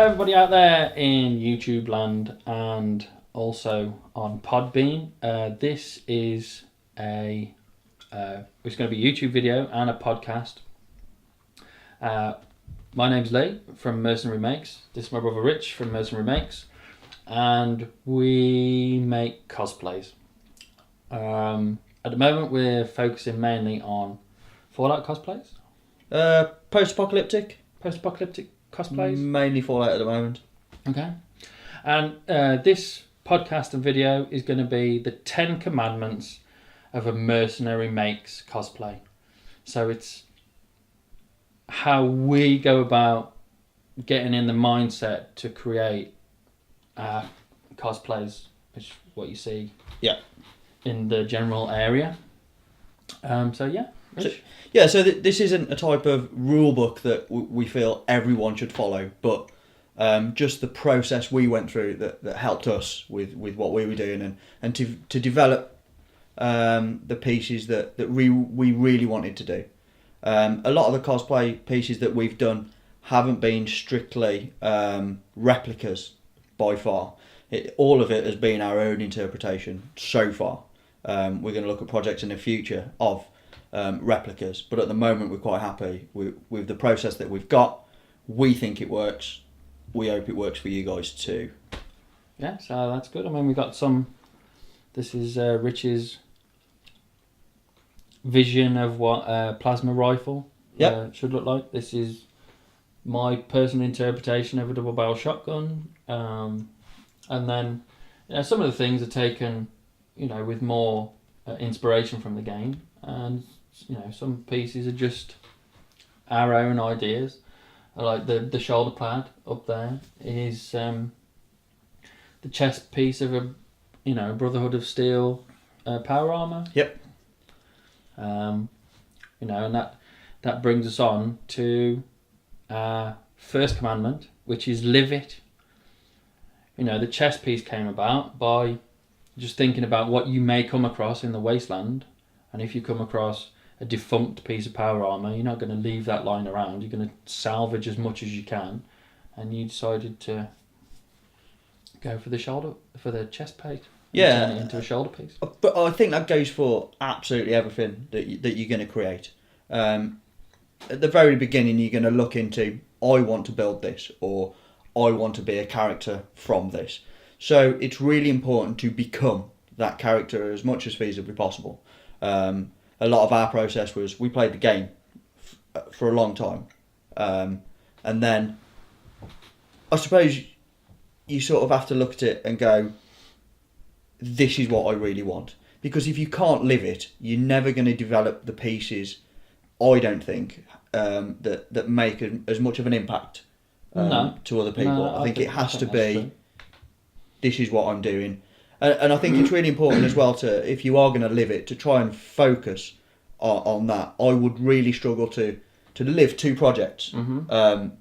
everybody out there in YouTube land and also on Podbean. This is it's going to be a YouTube video and a podcast. My name's Lee from Mercenary Makes. This is my brother Rich from Mercenary Makes, and we make cosplays. At the moment, we're focusing mainly on Fallout cosplays. Post-apocalyptic Cosplays. Mainly Fallout at the moment. Okay. And this podcast and video is going to be the 10 commandments of a Mercenary Makes cosplay. So it's how we go about getting in the mindset to create cosplays, which is what you see in the general area. Rich? So this isn't a type of rule book that we feel everyone should follow, but just the process we went through that helped us with what we were doing and to develop the pieces that we really wanted to do. A lot of the cosplay pieces that we've done haven't been strictly replicas by far. All of it has been our own interpretation so far. We're going to look at projects in the future of replicas, but at the moment we're quite happy with the process that we've got. We think it works. We hope it works for you guys too. Yeah, so that's good. I mean, we got some. This is Rich's vision of what a plasma rifle should look like. This is my personal interpretation of a double barrel shotgun, and then some of the things are taken, with more inspiration from the game, and some pieces are just our own ideas. Like the shoulder pad up there is the chest piece of a Brotherhood of Steel power armor. Yep. And that brings us on to our first commandment, which is live it. The chest piece came about by just thinking about what you may come across in the wasteland, and if you come across a defunct piece of power armor, you're not going to leave that lying around. You're going to salvage as much as you can, and you decided to go for the chest plate. Yeah, turn it into a shoulder piece. But I think that goes for absolutely everything that you're going to create. At the very beginning, you're going to look into, I want to build this, or I want to be a character from this. So it's really important to become that character as much as feasibly possible. A lot of our process was we played the game for a long time, and then I suppose you sort of have to look at it and go, this is what I really want. Because if you can't live it, you're never going to develop the pieces, I don't think, that make as much of an impact to other people. No, I think it has to be, true. This is what I'm doing. And I think it's really important as well to, if you are going to live it, to try and focus on that. I would really struggle to live two projects. Mm-hmm.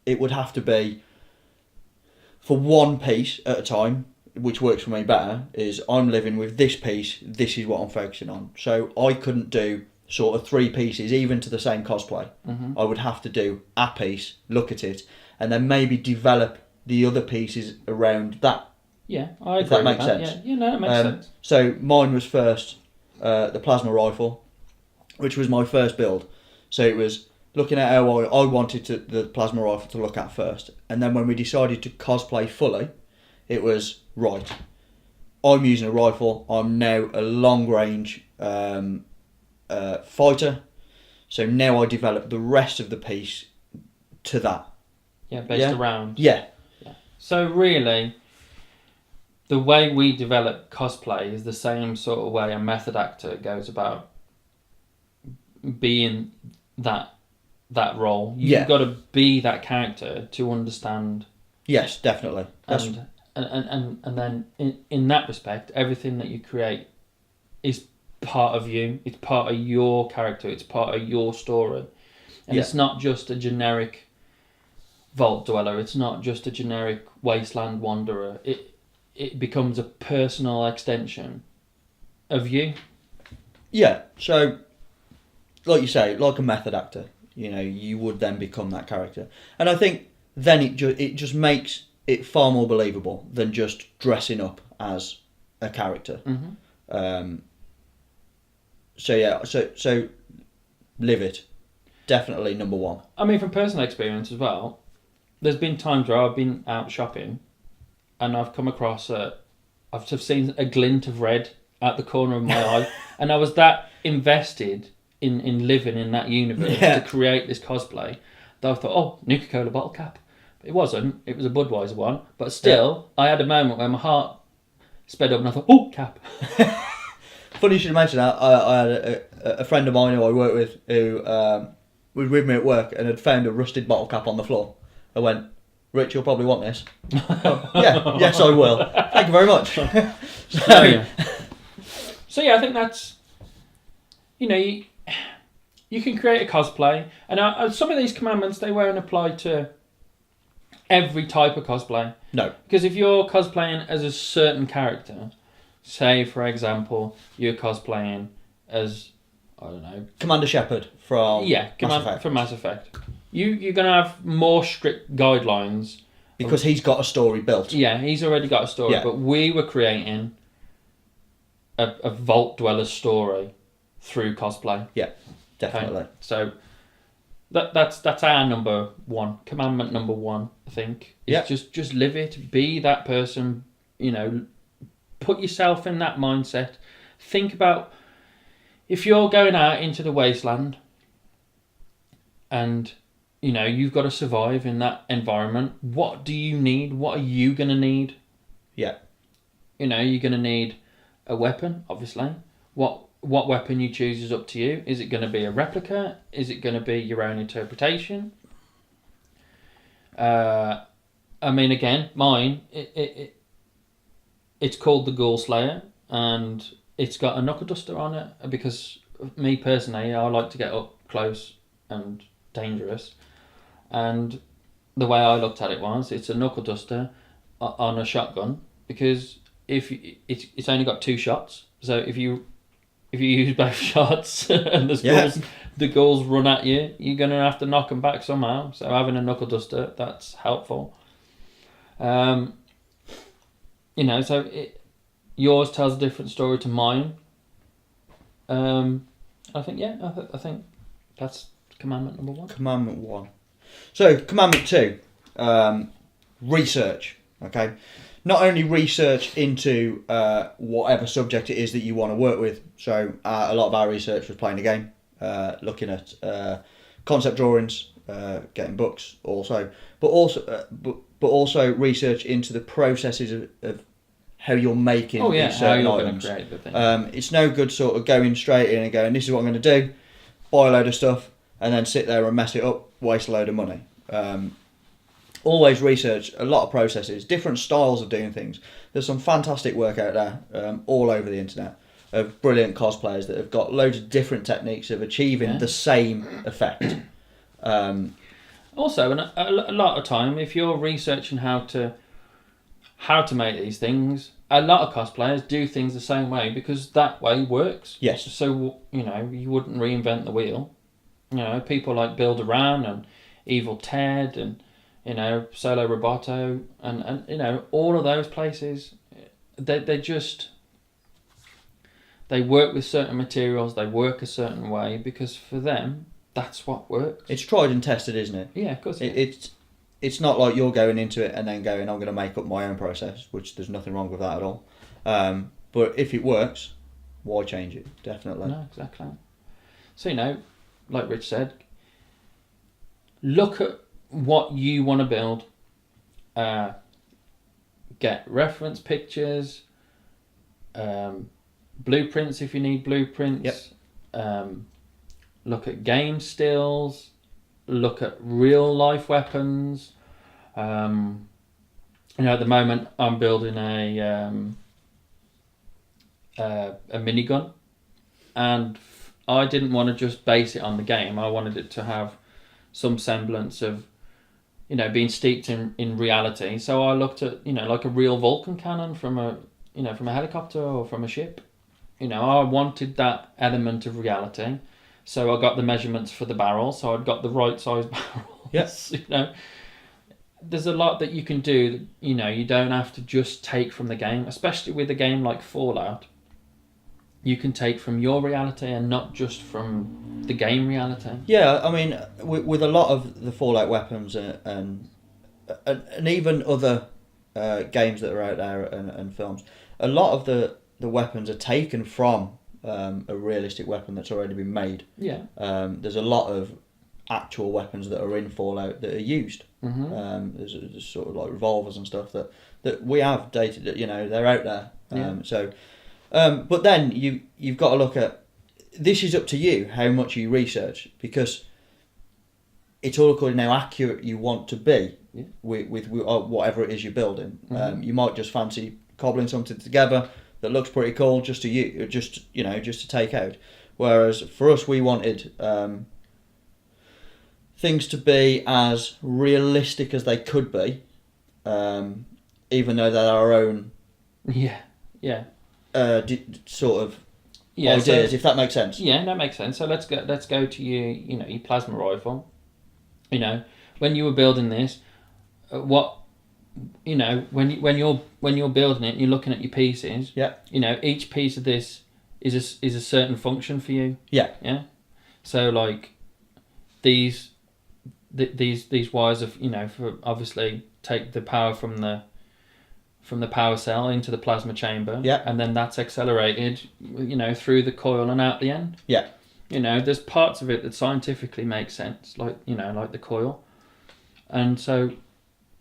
It would have to be for one piece at a time, which works for me better, is I'm living with this piece, this is what I'm focusing on. So I couldn't do sort of three pieces, even to the same cosplay. Mm-hmm. I would have to do a piece, look at it, and then maybe develop the other pieces around that. Yeah, I agree. If that makes sense. Yeah, no, it makes sense. So mine was first the plasma rifle, which was my first build. So it was looking at how I wanted the plasma rifle to look at first. And then when we decided to cosplay fully, it was, right, I'm using a rifle. I'm now a long range fighter. So now I develop the rest of the piece to that. Yeah, based around. Yeah. So really, the way we develop cosplay is the same sort of way a method actor goes about being that role. You've got to be that character to understand. Yes, definitely. And then in that respect, everything that you create is part of you. It's part of your character. It's part of your story, and it's not just a generic vault dweller. It's not just a generic wasteland wanderer. It becomes a personal extension of you. Yeah. So, like you say, like a method actor, you would then become that character. And I think then it just makes it far more believable than just dressing up as a character. So yeah, so live it. Definitely number one. I mean, from personal experience as well, there's been times where I've been out shopping and I've come across I've just seen a glint of red at the corner of my eye, and I was that invested in living in that universe to create this cosplay that I thought, oh, Nuka-Cola bottle cap. But it wasn't. It was a Budweiser one. But still, I had a moment where my heart sped up and I thought, oh, cap. Funny you should mention that. I had a friend of mine who I work with who was with me at work and had found a rusted bottle cap on the floor. I went, Rich, you'll probably want this. Oh, yeah, yes, I will. Thank you very much. So yeah, I think that's, you can create a cosplay, and some of these commandments, they won't apply to every type of cosplay. No. Because if you're cosplaying as a certain character, say for example, you're cosplaying as, I don't know, Commander Shepard from Mass Effect. You're going to have more strict guidelines. Because he's got a story built. Yeah, he's already got a story, but we were creating a Vault Dweller's story through cosplay. Yeah, definitely. Okay? So that's our number one, commandment number one, I think. Just live it, be that person, put yourself in that mindset. Think about if you're going out into the wasteland and you've got to survive in that environment. What do you need? What are you going to need? Yeah. You're going to need a weapon, obviously. What weapon you choose is up to you. Is it going to be a replica? Is it going to be your own interpretation? I mean, again, mine, it's called the Ghoul Slayer, and it's got a knuckle duster on it, because me personally, I like to get up close and dangerous. And the way I looked at it was, it's a knuckle duster on a shotgun, because if it's only got 2 shots, so if you use both shots and the ghouls run at you, you're gonna have to knock them back somehow. So having a knuckle duster, that's helpful. So yours tells a different story to mine. I think I think that's commandment number 1. Commandment 1. So, commandment 2, research, okay? Not only research into whatever subject it is that you want to work with. So, a lot of our research was playing a game, looking at concept drawings, getting books also. But also research into the processes of how you're making these certain items. Create the thing. It's no good sort of going straight in and going, this is what I'm going to do, buy a load of stuff, and then sit there and mess it up, waste a load of money. Always research a lot of processes, different styles of doing things. There's some fantastic work out there, all over the internet, of brilliant cosplayers that have got loads of different techniques of achieving the same effect. Also, a lot of time, if you're researching how to make these things, a lot of cosplayers do things the same way, because that way works. Yes. So, you wouldn't reinvent the wheel. People like Bill Duran and Evil Ted and, Solo Roboto and all of those places, they work with certain materials, they work a certain way, because for them, that's what works. It's tried and tested, isn't it? Yeah, of course. It's not like you're going into it and then going, I'm going to make up my own process, which there's nothing wrong with that at all. But if it works, why change it? Definitely. No, exactly. So, like Rich said, look at what you want to build. Get reference pictures, blueprints if you need blueprints. Yep. Look at game stills. Look at real life weapons. At the moment I'm building a minigun, and I didn't want to just base it on the game. I wanted it to have some semblance of, being steeped in reality. So I looked at, like a real Vulcan cannon from a helicopter or from a ship. I wanted that element of reality. So I got the measurements for the barrel. So I'd got the right size barrels. Yes. there's a lot that you can do that, you know, you don't have to just take from the game, especially with a game like Fallout. You can take from your reality and not just from the game reality. Yeah, I mean, with a lot of the Fallout weapons and even other games that are out there and films, a lot of the weapons are taken from a realistic weapon that's already been made. Yeah. There's a lot of actual weapons that are in Fallout that are used. Mm-hmm. There's sort of like revolvers and stuff that we have dated. You know, they're out there. But then you've got to look at, this is up to you how much you research, because it's all according to how accurate you want to be with whatever it is you're building. Mm-hmm. You might just fancy cobbling something together that looks pretty cool just to take out. Whereas for us, we wanted things to be as realistic as they could be, even though they're our own. Sort of ideas, if that makes sense. Yeah, that makes sense. So let's go to your plasma rifle. You know, when you were building this, when you're building it, and you're looking at your pieces. Yeah. You know, each piece of this is a certain function for you. Yeah. Yeah. So like these wires of, for obviously take the power from the power cell into the plasma chamber. Yeah. And then that's accelerated, through the coil and out the end. Yeah. There's parts of it that scientifically make sense, like the coil. And so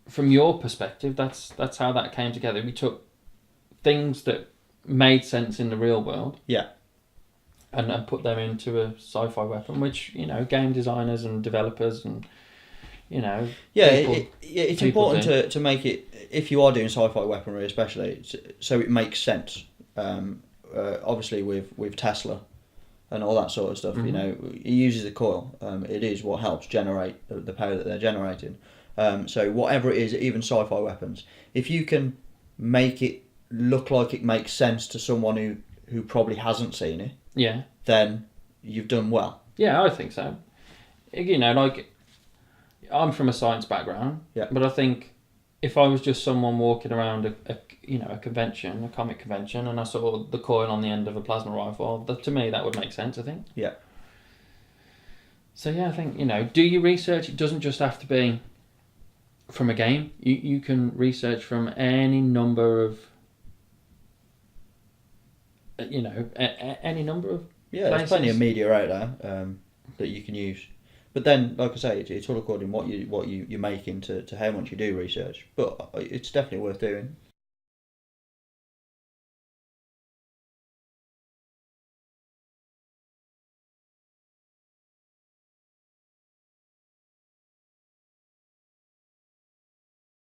from your perspective, that's how that came together. We took things that made sense in the real world. Yeah. And put them into a sci-fi weapon, which, game designers and developers and, it's important to make it, if you are doing sci-fi weaponry especially, so it makes sense. Obviously with Tesla and all that sort of stuff, Mm-hmm. it uses a coil. It is what helps generate the power that they're generating. So whatever it is, even sci-fi weapons, if you can make it look like it makes sense to someone who probably hasn't seen it, then you've done well. Yeah, I think so. I'm from a science background, but I think if I was just someone walking around a convention, a comic convention, and I saw the coil on the end of a plasma rifle, to me that would make sense, I think. Yeah. So I think, do your research. It doesn't just have to be from a game. You can research from any number of, any number of places. There's plenty of media out there that you can use. But then, like I say, it's all according to what you're making to how much you do research. But it's definitely worth doing.